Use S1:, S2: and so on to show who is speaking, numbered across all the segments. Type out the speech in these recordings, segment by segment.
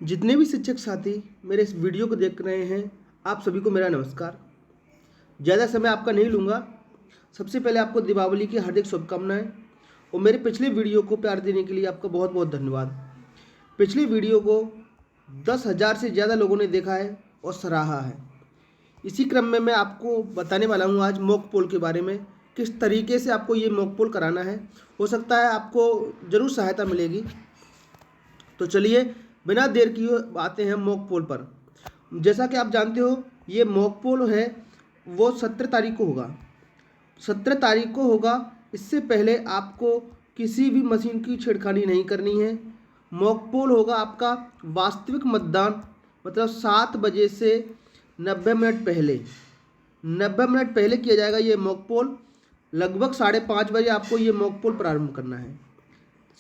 S1: जितने भी शिक्षक साथी मेरे इस वीडियो को देख रहे हैं, आप सभी को मेरा नमस्कार। ज़्यादा समय आपका नहीं लूँगा। सबसे पहले आपको दीपावली की हार्दिक शुभकामनाएं और मेरे पिछले वीडियो को प्यार देने के लिए आपका बहुत बहुत धन्यवाद। पिछले वीडियो को 10,000 से ज़्यादा लोगों ने देखा है और सराहा है। इसी क्रम में मैं आपको बताने वाला हूँ आज मॉक पोल के बारे में, किस तरीके से आपको ये मॉक पोल कराना है। हो सकता है आपको ज़रूर सहायता मिलेगी। तो चलिए बिना देर किए आते हैं मॉक पोल पर। जैसा कि आप जानते हो, ये मॉक पोल है वो 17 तारीख को होगा। 17 तारीख को होगा। इससे पहले आपको किसी भी मशीन की छेड़खानी नहीं करनी है। मॉक पोल होगा आपका वास्तविक मतदान, मतलब 7 बजे से 90 मिनट पहले 90 मिनट पहले किया जाएगा ये मॉक पोल। लगभग 5:30 बजे आपको ये मॉक पोल प्रारंभ करना है।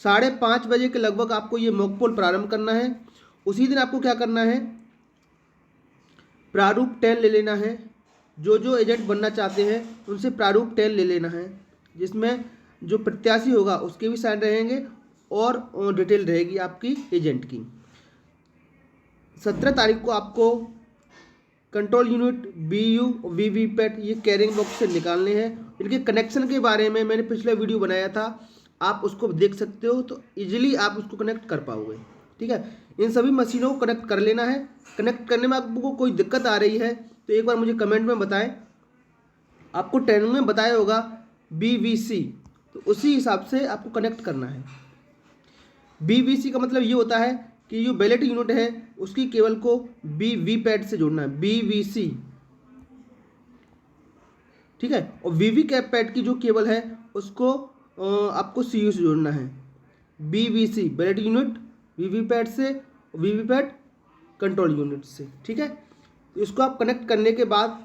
S1: 5:30 बजे के लगभग आपको ये मॉक पोल प्रारंभ करना है। उसी दिन आपको क्या करना है, प्रारूप 10 ले लेना है। जो एजेंट बनना चाहते हैं उनसे प्रारूप 10 ले लेना है, जिसमें जो प्रत्याशी होगा उसके भी साइन रहेंगे और डिटेल रहेगी आपकी एजेंट की। 17 तारीख को आपको कंट्रोल यूनिट, BU और वीवीपैट ये कैरिंग बॉक्स से निकालने हैं। इनके कनेक्शन के बारे में मैंने पिछला वीडियो बनाया था, आप उसको देख सकते हो, तो इजीली आप उसको कनेक्ट कर पाओगे। ठीक है, इन सभी मशीनों को कनेक्ट कर लेना है। कनेक्ट करने में आपको कोई दिक्कत आ रही है तो एक बार मुझे कमेंट में बताएं। आपको ट्रेनिंग में बताया होगा BVC, तो उसी हिसाब से आपको कनेक्ट करना है। BVC का मतलब ये होता है कि जो बैलेट यूनिट है उसकी केबल को वीवीपैट से जोड़ना है, BVC। ठीक है, और वीवीपैट की जो केबल है उसको आपको CU से जोड़ना है। BVC बैलेट यूनिट वीवीपैट से, वीवीपैट कंट्रोल यूनिट से। ठीक है, तो इसको आप कनेक्ट करने के बाद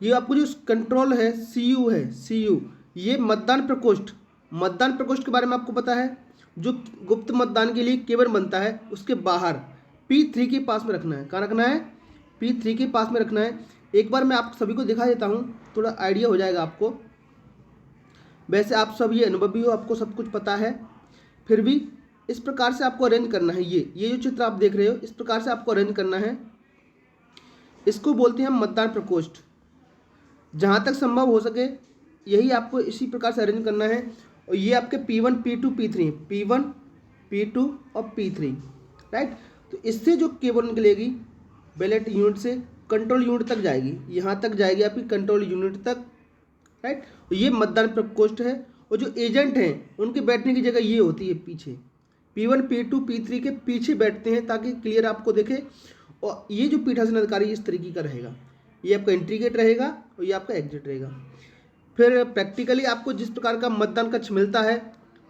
S1: ये आपको जो कंट्रोल है CU, ये मतदान प्रकोष्ठ के बारे में आपको पता है। जो गुप्त मतदान के लिए केबल बनता है उसके बाहर P3 के पास में रखना है। कहाँ रखना है? P3 के पास में रखना है। एक बार मैं आप सभी को दिखा देता हूँ, थोड़ा आइडिया हो जाएगा आपको। वैसे आप सब ये अनुभवी हो, आपको सब कुछ पता है, फिर भी इस प्रकार से आपको अरेंज करना है। ये जो चित्र आप देख रहे हो, इस प्रकार से आपको अरेंज करना है। इसको बोलते हैं मतदान प्रकोष्ठ। जहाँ तक संभव हो सके यही आपको इसी प्रकार से अरेंज करना है। और ये आपके P1, P2, P3, P1, P2 और P3, राइट। तो इससे जो केबल निकलेगी बैलेट यूनिट से कंट्रोल यूनिट तक जाएगी, यहाँ तक जाएगी आपकी कंट्रोल यूनिट तक, राइट। तो ये मतदान प्रकोष्ठ है। और जो एजेंट हैं उनके बैठने की जगह ये होती है पीछे, P1, P2, P3 के पीछे बैठते हैं ताकि क्लियर आपको दिखे। और ये जो पीठासीन अधिकारी इस तरीके का रहेगा, ये आपका एंट्री गेट रहेगा और ये आपका एग्जिट रहेगा। फिर प्रैक्टिकली आपको जिस प्रकार का मतदान कक्ष मिलता है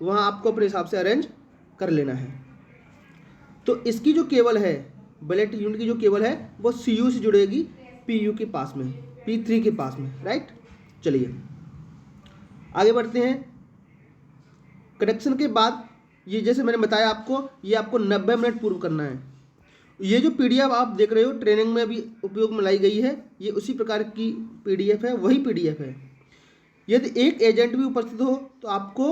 S1: वहाँ आपको अपने हिसाब से अरेंज कर लेना है। तो इसकी जो केबल है, बैलेट यूनिट की जो केबल है वो CU से जुड़ेगी PU के पास में, P3 के पास में, राइट। चलिए आगे बढ़ते हैं। कनेक्शन के बाद ये जैसे मैंने बताया आपको, ये आपको 90 मिनट पूर्व करना है। ये जो PDF आप देख रहे हो ट्रेनिंग में भी उपयोग में लाई गई है, ये उसी प्रकार की PDF है, वही PDF है। यदि एक एजेंट भी उपस्थित हो तो आपको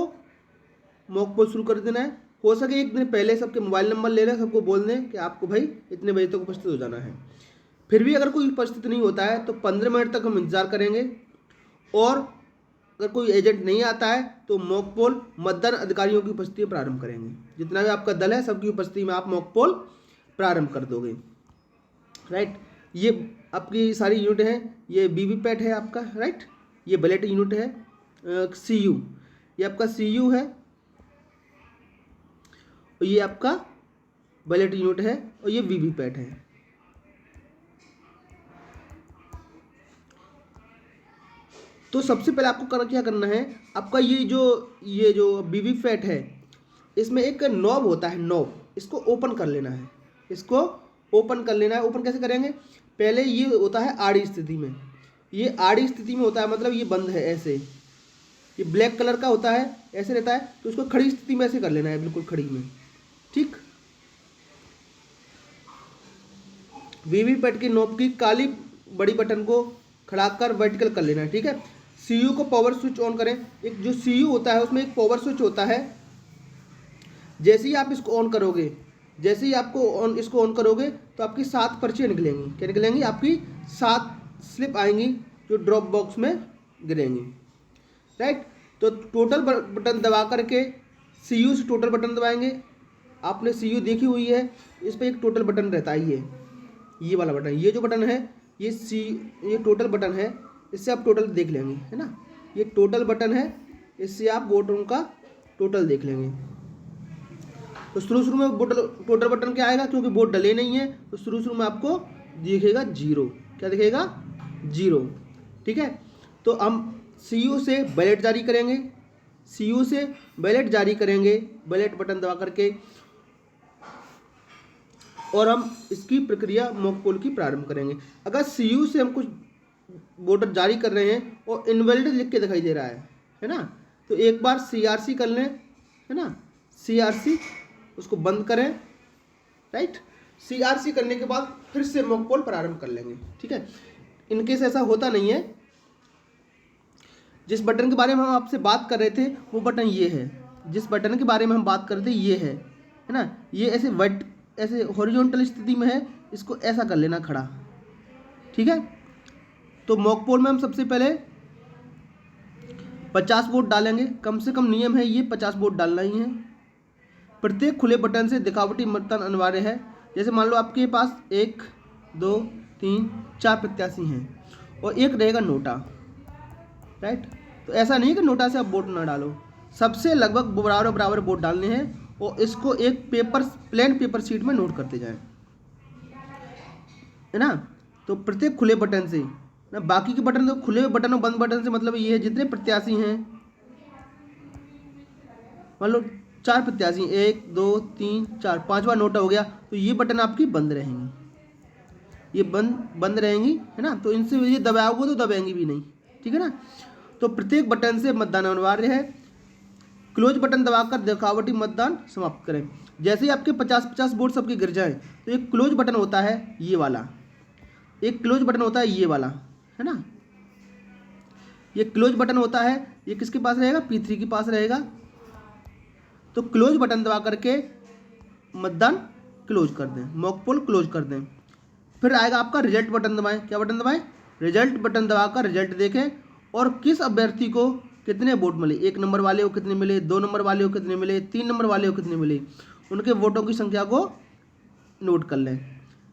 S1: मॉक पोल शुरू कर देना है। हो सके एक दिन पहले सबके मोबाइल नंबर ले लें, सबको बोल दें कि आपको भाई इतने बजे तक उपस्थित हो जाना है। फिर भी अगर कोई उपस्थित नहीं होता है तो 15 मिनट तक हम इंतज़ार करेंगे। और अगर कोई एजेंट नहीं आता है तो मॉक पोल मतदान अधिकारियों की उपस्थिति में प्रारंभ करेंगे। जितना भी आपका दल है सबकी उपस्थिति में आप मॉक पोल प्रारंभ कर दोगे, राइट। ये आपकी सारी यूनिट हैं। ये वीवीपैट है आपका, राइट। ये बैलेट यूनिट है CU, ये आपका CU है और ये आपका बैलेट यूनिट है और ये वीवीपैट है। तो सबसे पहले आपको क्या करना है, आपका ये जो वीवीपैट है इसमें एक नॉब होता है, नॉब, इसको ओपन कर लेना है। इसको ओपन कर लेना है। ओपन कैसे करेंगे? पहले ये होता है आड़ी स्थिति में, ये आड़ी स्थिति में होता है, मतलब ये बंद है ऐसे, ये ब्लैक कलर का होता है, ऐसे रहता है। तो उसको खड़ी स्थिति में ऐसे कर लेना है, बिल्कुल खड़ी में, ठीक। वीवीपैट की नॉब की काली बड़ी बटन को खड़ा कर वर्टिकल कर लेना है, ठीक है। CU को पावर स्विच ऑन करें। एक जो CU होता है उसमें एक पावर स्विच होता है, जैसे ही आप इसको ऑन करोगे जैसे ही आपको इसको ऑन करोगे तो आपकी 7 पर्चियाँ निकलेंगी। क्या निकलेंगी? आपकी 7 स्लिप आएंगी जो ड्रॉप बॉक्स में गिरेंगी, राइट। तो टोटल बटन दबा करके CU से टोटल बटन दबाएंगे। आपने CU देखी हुई है, इस पर एक टोटल बटन रहता है, ये वाला बटन, ये जो बटन है ये टोटल बटन है, इससे आप टोटल देख लेंगे, है ना। ये टोटल बटन है, इससे आप बोर्ड का टोटल देख लेंगे। तो शुरू में टोटल बटन क्या आएगा? क्योंकि बोर्ड डले नहीं है तो शुरू में आपको दिखेगा 0। क्या दिखेगा? 0, ठीक है। तो हम CU से बैलेट जारी करेंगे, CU से बैलेट जारी करेंगे, बैलेट बटन दबा करके, और हम इसकी प्रक्रिया मॉक पोल की प्रारंभ करेंगे। अगर CU से हम कुछ वोटर जारी कर रहे हैं और इनवैलिड लिख के दिखाई दे रहा है ना, तो एक बार CRC कर लें, है ना। CRC उसको बंद करें, राइट। CRC करने के बाद फिर से मॉक पोल प्रारंभ कर लेंगे, ठीक है। इनकेस ऐसा होता नहीं है, जिस बटन के बारे में हम आपसे बात कर रहे थे वो बटन ये है, जिस बटन के बारे में हम बात कर रहे थे ये है ना। ये ऐसे हॉरिजॉन्टल स्थिति में है, इसको ऐसा कर लेना खड़ा, ठीक है। तो मॉक पोल में हम सबसे पहले 50 वोट डालेंगे, कम से कम नियम है ये 50 वोट डालना ही है। प्रत्येक खुले बटन से दिखावटी मतदान अनिवार्य है। जैसे मान लो आपके पास 1 2 3 4 प्रत्याशी हैं और एक रहेगा नोटा, राइट। तो ऐसा नहीं कि नोटा से आप वोट ना डालो, सबसे लगभग बराबर वोट डालने हैं और इसको एक प्लेन पेपर शीट में नोट करते जाएं, है ना। तो प्रत्येक खुले बटन से ना, बाकी के बटन तो खुले हुए बटन और बंद बटन से मतलब ये है जितने प्रत्याशी हैं, मान लो 4 प्रत्याशी, 1 2 3 4, 5वां नोटा हो गया, तो ये बटन आपकी बंद रहेंगी, ये बंद रहेंगी, है ना। तो इनसे ये दबाओगे तो दबाएंगी भी नहीं, ठीक है ना। तो प्रत्येक बटन से मतदान अनिवार्य है। क्लोज बटन दबाकर दिखावटी मतदान समाप्त करें। जैसे ही आपके 50-50 वोट सबके गिर जाएं तो एक क्लोज बटन होता है ये वाला, एक क्लोज बटन होता है ये वाला, है ना। ये क्लोज बटन होता है, ये किसके पास रहेगा? P3 के पास रहेगा। तो क्लोज बटन दबा करके मतदान क्लोज कर दें, मॉक पोल क्लोज कर दें। फिर आएगा आपका रिजल्ट बटन दबाएं। क्या बटन दबाएं? रिजल्ट बटन दबाकर रिजल्ट देखें और किस अभ्यर्थी को कितने वोट मिले, 1 नंबर वाले को कितने मिले, 2 नंबर वाले को कितने मिले, 3 नंबर वाले को कितने मिले, उनके वोटों की संख्या को नोट कर लें।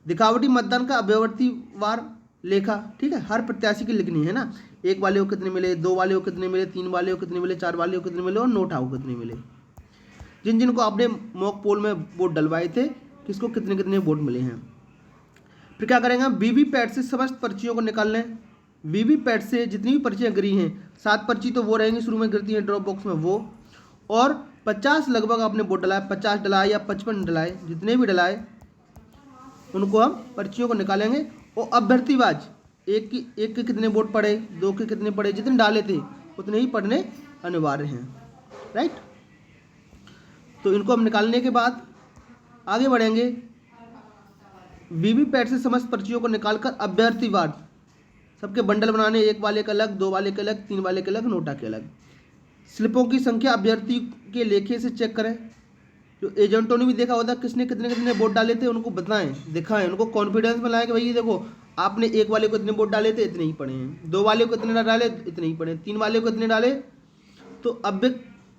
S1: दिखावटी मतदान का अभ्यर्थीवार लेखा, ठीक है, हर प्रत्याशी की लिखनी है ना। 1 वाले को कितने मिले, 2 वाले को कितने मिले, 3 वाले को कितने मिले, 4 वाले को कितने मिले और नोटा को कितने मिले। जिन जिनको आपने मॉक पोल में वोट डलवाए थे, किसको कितने कितने वोट मिले हैं। फिर क्या करेंगे? वीवीपैट से समस्त पर्चियों को निकाल लें। वीवीपैट से जितनी भी पर्चियाँ गिरी हैं, 7 पर्ची तो वो रहेंगी शुरू में गिरती हैं ड्रॉप बॉक्स में वो, और 50 लगभग आपने वोट डलाए, 50 डलाए या 55 डलाए, जितने भी डलाए उनको हम पर्चियों को निकालेंगे। और अभ्यर्थीवाज एक के कितने वोट पड़े, 2 के कितने पड़े, जितने डाले थे उतने ही पढ़ने अनिवार्य हैं, राइट। तो इनको हम निकालने के बाद आगे बढ़ेंगे। वीवीपैट से समस्त पर्चियों को निकालकर अभ्यर्थीवार सबके बंडल बनाने, 1 वाले का अलग, 2 वाले के अलग, 3 वाले के अलग, नोटा के अलग। स्लिपों की संख्या अभ्यर्थी के लेखे से चेक करें। जो एजेंटों ने भी देखा होता किसने कितने कितने वोट डाले थे, उनको बताएं, दिखाएं, उनको कॉन्फिडेंस में लाएं कि भाई देखो आपने 1 वाले को इतने वोट डाले थे, इतने ही पड़े हैं, 2 वाले को इतने डाले, इतने ही पड़े, 3 वाले को इतने डाले। तो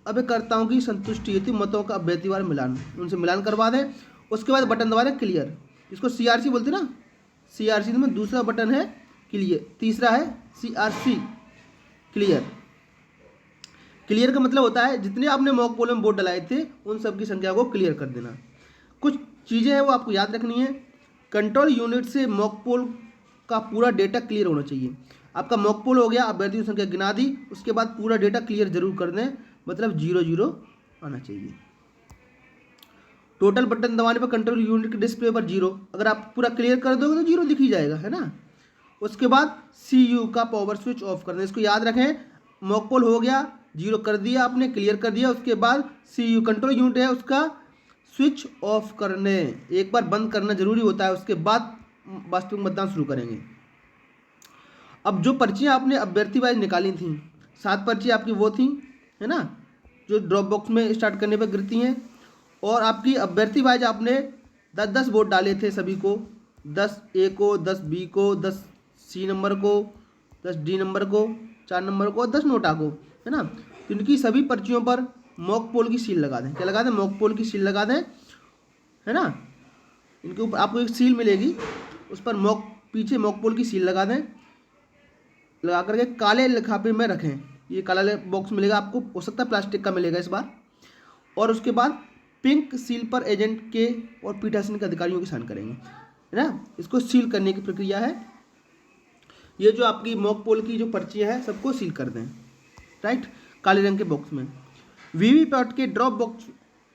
S1: अभ्यर्ताओं की संतुष्टि हेतु मतों का अभ्यर्थीवार मिलान, उनसे मिलान करवा दें। उसके बाद बटन दबा दें क्लियर, इसको CRC बोलते ना। CRC में दूसरा बटन है क्लियर, तीसरा है CRC क्लियर। क्लियर का मतलब होता है जितने आपने मॉक पोल में वोट डलाए थे उन सब की संख्या को क्लियर कर देना। कुछ चीज़ें हैं वो आपको याद रखनी है। कंट्रोल यूनिट से मॉक पोल का पूरा डेटा क्लियर होना चाहिए। आपका मॉक पोल हो गया, अभ्यर्थियों की संख्या गिना दी, उसके बाद पूरा डेटा क्लियर जरूर कर दें, मतलब 0-0 आना चाहिए। टोटल बटन दबाने पर कंट्रोल यूनिट के डिस्प्ले पर 0, अगर आप पूरा क्लियर कर दोगे तो 0 दिख ही जाएगा, है ना। उसके बाद CU का पावर स्विच ऑफ कर दें, इसको याद रखें। मॉक पोल हो गया, 0 कर दिया आपने, क्लियर कर दिया, उसके बाद CU कंट्रोल यूनिट है उसका स्विच ऑफ करने, एक बार बंद करना जरूरी होता है, उसके बाद वास्तविक मतदान शुरू करेंगे। अब जो पर्चियाँ आपने अभ्यर्थी वाइज निकाली थी, 7 पर्ची आपकी वो थी, है ना, जो ड्रॉप बॉक्स में स्टार्ट करने पर गिरती हैं, और आपकी अभ्यर्थी वाइज आपने 10 वोट डाले थे सभी को, 10 ए को, 10 बी को, 10 सी नंबर को, 10 डी नंबर को, 4 नंबर को और 10 नोटा को, है ना। तो इनकी सभी पर्चियों पर मॉक पोल की सील लगा दें। क्या लगा दें? मॉक पोल की सील लगा दें, है ना। इनके ऊपर आपको एक सील मिलेगी, उस पर पीछे मॉक पोल की सील लगा दें, लगा करके काले लिफाफे में रखें। ये काला बॉक्स मिलेगा आपको, हो सकता है प्लास्टिक का मिलेगा इस बार। और उसके बाद पिंक सील पर एजेंट के और पीठासीन के अधिकारियों की साइन करेंगे, है ना। इसको सील करने की प्रक्रिया है। ये जो आपकी मॉक पोल की जो पर्चियाँ हैं सबको सील कर दें, राइट, काले रंग के बॉक्स में। वीवीपैट के ड्रॉप बॉक्स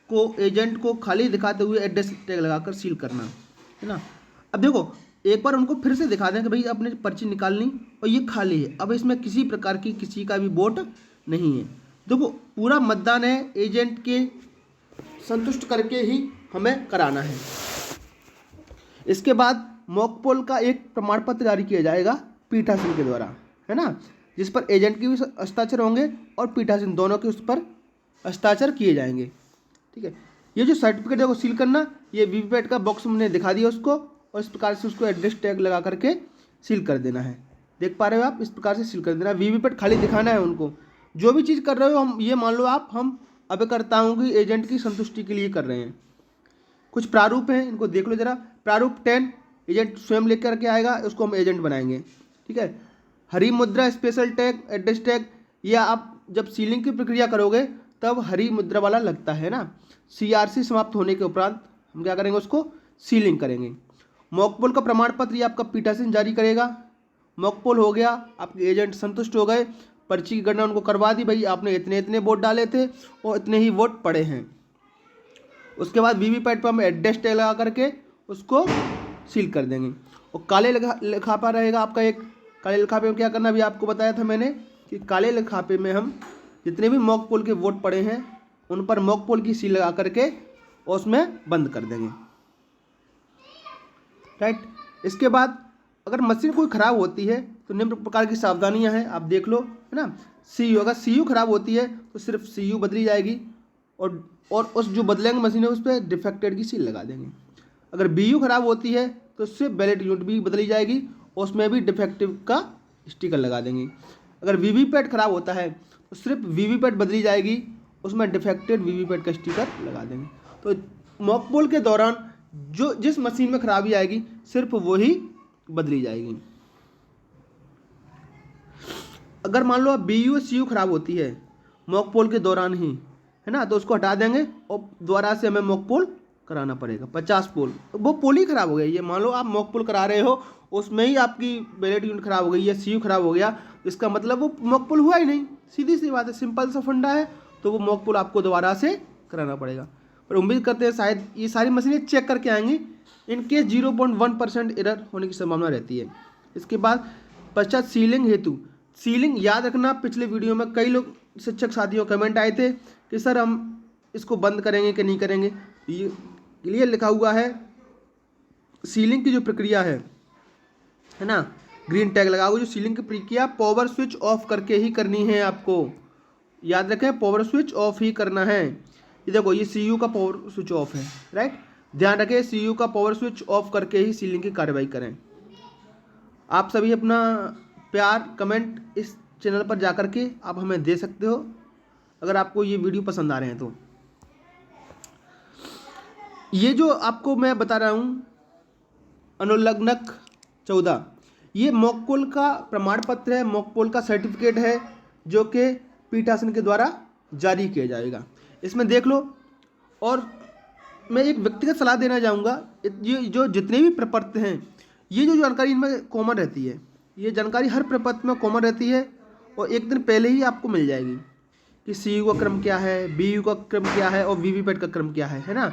S1: को एजेंट को खाली दिखाते हुए एड्रेस टैग लगाकर सील करना, है ना। अब देखो, एक बार उनको फिर से दिखा दें कि भाई आपने पर्ची निकालनी और ये खाली है, अब इसमें किसी प्रकार की किसी का भी वोट नहीं है। देखो, पूरा मतदान है एजेंट के संतुष्ट करके ही हमें कराना है। इसके बाद मॉक पोल का एक प्रमाण पत्र जारी किया जाएगा पीठासीन के द्वारा, है ना, जिस पर एजेंट के भी हस्ताक्षर होंगे और पीठासीन दोनों के उस पर हस्ताक्षर किए जाएंगे, ठीक है। ये जो सर्टिफिकेट है वो सील करना, ये वीवीपैट का बॉक्स हमने दिखा दिया उसको, और इस प्रकार से उसको एड्रेस टैग लगा करके सील कर देना है। देख पा रहे हो आप, इस प्रकार से सील कर देना। वीवीपैट खाली दिखाना है उनको। जो भी चीज़ कर रहे हो हम ये मान लो आप, हम अभिकर्ताओं की एजेंट की संतुष्टि के लिए कर रहे हैं। कुछ प्रारूप हैं, इनको देख लो जरा। प्रारूप 10 एजेंट स्वयं लेकर के आएगा, उसको हम एजेंट बनाएंगे, ठीक है। हरी मुद्रा स्पेशल टैग, एड्रेस टैग, ये आप जब सीलिंग की प्रक्रिया करोगे तब हरी मुद्रा वाला लगता है ना। सीआरसी समाप्त होने के उपरांत हम क्या करेंगे, उसको सीलिंग करेंगे। मॉक पोल का प्रमाण पत्र ये आपका पीठासीन जारी करेगा। मॉक पोल हो गया, आपके एजेंट संतुष्ट हो गए, पर्ची की गणना उनको करवा दी, भाई आपने इतने इतने वोट डाले थे और इतने ही वोट पड़े हैं। उसके बाद वीवीपैट पर हम एड्रेस टैग लगा करके उसको सील कर देंगे। और काले लिफाफा रहेगा आपका एक। काले लिफाफे में क्या करना, अभी आपको बताया था मैंने कि काले लिफाफे में हम जितने भी मॉक पोल के वोट पड़े हैं उन पर मॉक पोल की सील लगा करके और उसमें बंद कर देंगे, राइट। इसके बाद अगर मशीन कोई ख़राब होती है तो निम्न प्रकार की सावधानियां हैं, आप देख लो, है ना। सीयू, अगर सीयू खराब होती है तो सिर्फ सीयू बदली जाएगी और उस जो बदलेंगे मशीन है उस पर डिफेक्टेड की सील लगा देंगे। अगर बीयू खराब होती है तो उससे बैलेट यूनिट भी बदली जाएगी और उसमें भी डिफेक्टिव का स्टिकर लगा देंगे। अगर वीवीपैट खराब होता है तो सिर्फ वीवीपैट बदली जाएगी, उसमें डिफेक्टेड वीवीपैट का स्टिकर लगा देंगे। तो मॉक पोल के दौरान जो जिस मशीन में खराबी आएगी सिर्फ वही बदली जाएगी। अगर मान लो बीयू सीयू खराब होती है मॉक पोल के दौरान ही, है ना, तो उसको हटा देंगे और दोबारा से हमें मॉक पोल कराना पड़ेगा। 50 पोल, वो पोल ही खराब हो गया। ये मान लो आप मॉक पोल करा रहे हो, उसमें ही आपकी बैलेट यूनिट खराब हो गई या सीयू खराब हो गया, इसका मतलब वो मॉक पोल हुआ ही नहीं। सीधी सी बात है, सिंपल सा फंडा है, तो वो मॉक पोल आपको दोबारा से कराना पड़ेगा। पर उम्मीद करते हैं शायद ये सारी मशीनें चेक करके आएंगी। इनकेस 0.1% एरर होने की संभावना रहती है। इसके बाद पश्चात सीलिंग हेतु, सीलिंग याद रखना, पिछले वीडियो में कई लोग शिक्षक साथियों कमेंट आए थे कि सर हम इसको बंद करेंगे कि नहीं करेंगे। ये लिखा हुआ है सीलिंग की जो प्रक्रिया है ना, ग्रीन टैग लगा हुआ, जो सीलिंग की प्रक्रिया पावर स्विच ऑफ करके ही करनी है। आपको याद रखें, पावर स्विच ऑफ ही करना है। ये देखो, ये सीयू का पावर स्विच ऑफ है, राइट। ध्यान रखें, सीयू का पावर स्विच ऑफ करके ही सीलिंग की कार्रवाई करें। आप सभी अपना प्यार कमेंट इस चैनल पर जाकर के आप हमें दे सकते हो अगर आपको ये वीडियो पसंद आ रहे हैं तो। ये जो आपको मैं बता रहा हूँ अनुलग्नक 14, ये मॉक पोल का प्रमाण पत्र है, मॉक पोल का सर्टिफिकेट है जो कि पीठासीन के द्वारा जारी किया जाएगा। इसमें देख लो। और मैं एक व्यक्तिगत सलाह देना चाहूँगा, ये जो जितने भी प्रपत्र हैं, ये जो जानकारी इनमें कॉमन रहती है, ये जानकारी हर प्रपत्र में कॉमन रहती है और एक दिन पहले ही आपको मिल जाएगी कि सीयू का क्रम क्या है, बीयू का क्रम क्या है और वीवीपैट का क्रम क्या है ना।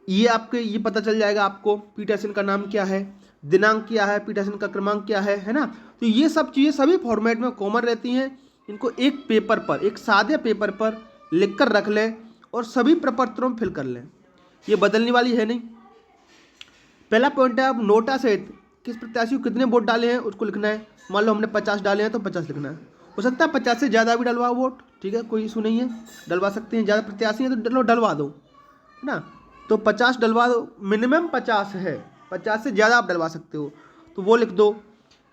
S1: ये आपके ये पता चल जाएगा आपको पीठासीन का नाम क्या है, दिनांक क्या है, पीठासीन का क्रमांक क्या है ना। तो ये सब चीज़ें सभी फॉर्मेट में कॉमन रहती हैं। इनको एक पेपर पर, एक सादे पेपर पर लिख कर रख लें और सभी प्रपत्रों में फिल कर लें। ये बदलने वाली है नहीं। पहला पॉइंट है, आप नोटा सहित किस प्रत्याशी को कितने वोट डाले हैं उसको लिखना है। मान लो हमने 50 डाले हैं तो 50 लिखना है। हो सकता है 50 से ज़्यादा भी डलवाओ वोट, ठीक है, कोई इशू नहीं है, डलवा सकते हैं। ज़्यादा प्रत्याशी हैं तो डलवा दो, है ना। तो 50 डलवा दो, मिनिमम 50 है, 50 से ज़्यादा आप डलवा सकते हो, तो वो लिख दो।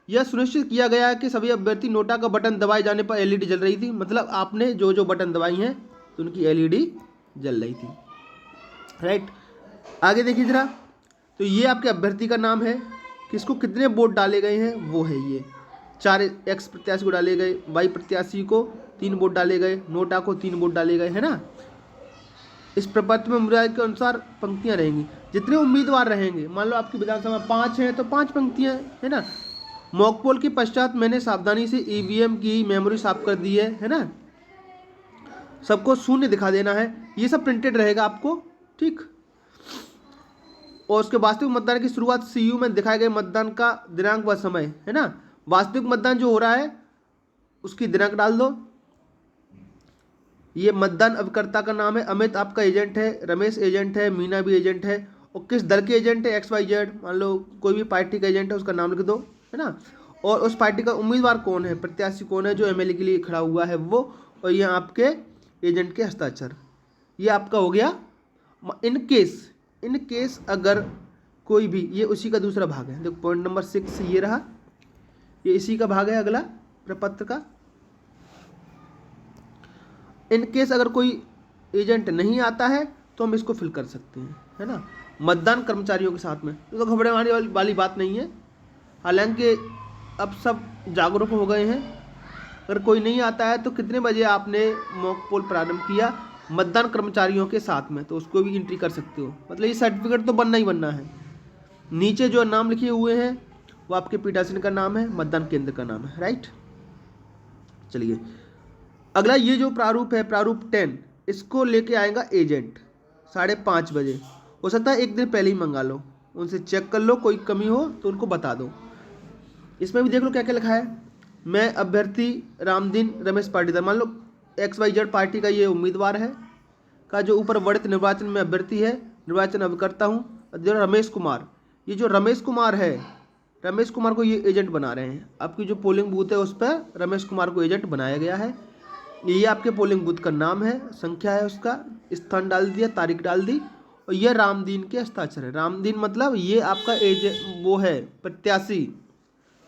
S1: यह सुनिश्चित किया गया है कि सभी अभ्यर्थी नोटा का बटन दबाए जाने पर एलईडी जल रही थी। मतलब आपने जो जो बटन दबाई हैं तो उनकी एलईडी जल रही थी, राइट। आगे देखिए जरा, तो ये आपके अभ्यर्थी का नाम है, किसको कितने वोट डाले गए हैं वो है ये। 4 एक्स प्रत्याशी को डाले गए, वाई प्रत्याशी को 3 वोट डाले गए, नोटा को 3 वोट डाले गए, है ना। इस प्रपत्र में उम्मीदवार के अनुसार पंक्तियां रहेंगी, जितने उम्मीदवार रहेंगे, मान लो आपकी विधानसभा 5 हैं तो 5 पंक्तियां, है ना। मॉक पोल के पश्चात मैंने सावधानी से ईवीएम की मेमोरी साफ कर दी है ना। सबको शून्य दिखा देना है, ये सब प्रिंटेड रहेगा आपको, ठीक। और उसके वास्तविक मतदान की शुरुआत सीयू में दिखाए गए मतदान का दिनांक व समय, है ना। वास्तविक मतदान जो हो रहा है उसकी दिनांक डाल दो। ये मतदान अभिकर्ता का नाम है, अमित आपका एजेंट है, रमेश एजेंट है, मीना भी एजेंट है, और किस दल के एजेंट है, XYZ, मान लो कोई भी पार्टी का एजेंट है उसका नाम लिख दो, है ना। और उस पार्टी का उम्मीदवार कौन है, प्रत्याशी कौन है जो MLA के लिए खड़ा हुआ है वो, और ये आपके एजेंट के हस्ताक्षर। ये आपका हो गया। इन केस अगर कोई भी, ये उसी का दूसरा भाग है, देखो पॉइंट नंबर 6 ये रहा, ये इसी का भाग है अगला प्रपत्र का। इन केस अगर कोई एजेंट नहीं आता है तो हम इसको फिल कर सकते हैं, है ना, मतदान कर्मचारियों के साथ में। तो घबराने वाली बात नहीं है, हालांकि अब सब जागरूक हो गए हैं। अगर कोई नहीं आता है तो कितने बजे आपने मॉक पोल प्रारंभ किया, मतदान कर्मचारियों के साथ में, तो उसको भी एंट्री कर सकते हो। मतलब ये सर्टिफिकेट तो बनना ही बनना है। नीचे जो नाम लिखे हुए हैं वो आपके पीठासीन का नाम है, मतदान केंद्र का नाम है, राइट। चलिए अगला, ये जो प्रारूप है, प्रारूप 10, इसको लेके आएगा एजेंट 5:30 बजे। हो सकता है एक दिन पहले ही मंगा लो, उनसे चेक कर लो, कोई कमी हो तो उनको बता दो। इसमें भी देख लो क्या क्या लिखा है। मैं अभ्यर्थी रामदीन रमेश पाटीदार, मान लो XYZ पार्टी का ये उम्मीदवार है, का जो ऊपर वर्णित निर्वाचन में अभ्यर्थी है, निर्वाचन अभिकर्ता हूँ रमेश कुमार। ये जो रमेश कुमार है, रमेश कुमार को ये एजेंट बना रहे हैं। आपकी जो पोलिंग बूथ है उस पर रमेश कुमार को एजेंट बनाया गया है। ये आपके पोलिंग बूथ का नाम है, संख्या है उसका, स्थान डाल दिया, तारीख डाल दी, और ये रामदीन के हस्ताक्षर है। रामदीन मतलब ये आपका वो है प्रत्याशी,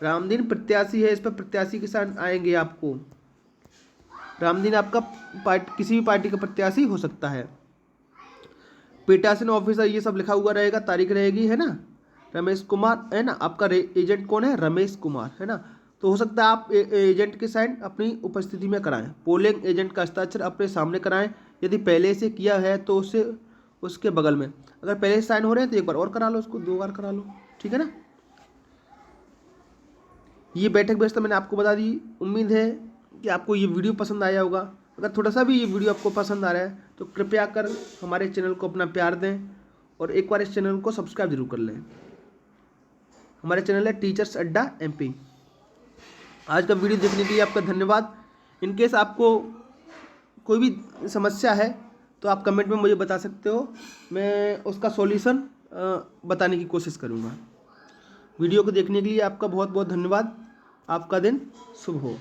S1: रामदीन प्रत्याशी है, इस पर प्रत्याशी के साथ आएंगे आपको। रामदीन आपका किसी भी पार्टी का प्रत्याशी हो सकता है। पीठासीन ऑफिसर ये सब लिखा हुआ रहेगा, तारीख रहेगी, है ना। रमेश कुमार, है ना, आपका एजेंट कौन है, रमेश कुमार, है ना। तो हो सकता है आप एजेंट के साइन अपनी उपस्थिति में कराएं। पोलिंग एजेंट का हस्ताक्षर अपने सामने कराएं, यदि पहले से किया है तो उससे उसके बगल में, अगर पहले से साइन हो रहे हैं तो एक बार और करा लो, उसको 2 बार करा लो, ठीक है ना। ये बैठक व्यवस्था मैंने आपको बता दी। उम्मीद है कि आपको ये वीडियो पसंद आया होगा। अगर थोड़ा सा भी ये वीडियो आपको पसंद आ रहा है तो कृपया कर हमारे चैनल को अपना प्यार दें, और एक बार इस चैनल को सब्सक्राइब जरूर कर लें। हमारे चैनल है टीचर्स अड्डा MP। आज का वीडियो देखने के लिए आपका धन्यवाद। इनकेस आपको कोई भी समस्या है तो आप कमेंट में मुझे बता सकते हो, मैं उसका सॉल्यूशन बताने की कोशिश करूँगा। वीडियो को देखने के लिए आपका बहुत बहुत धन्यवाद। आपका दिन शुभ हो।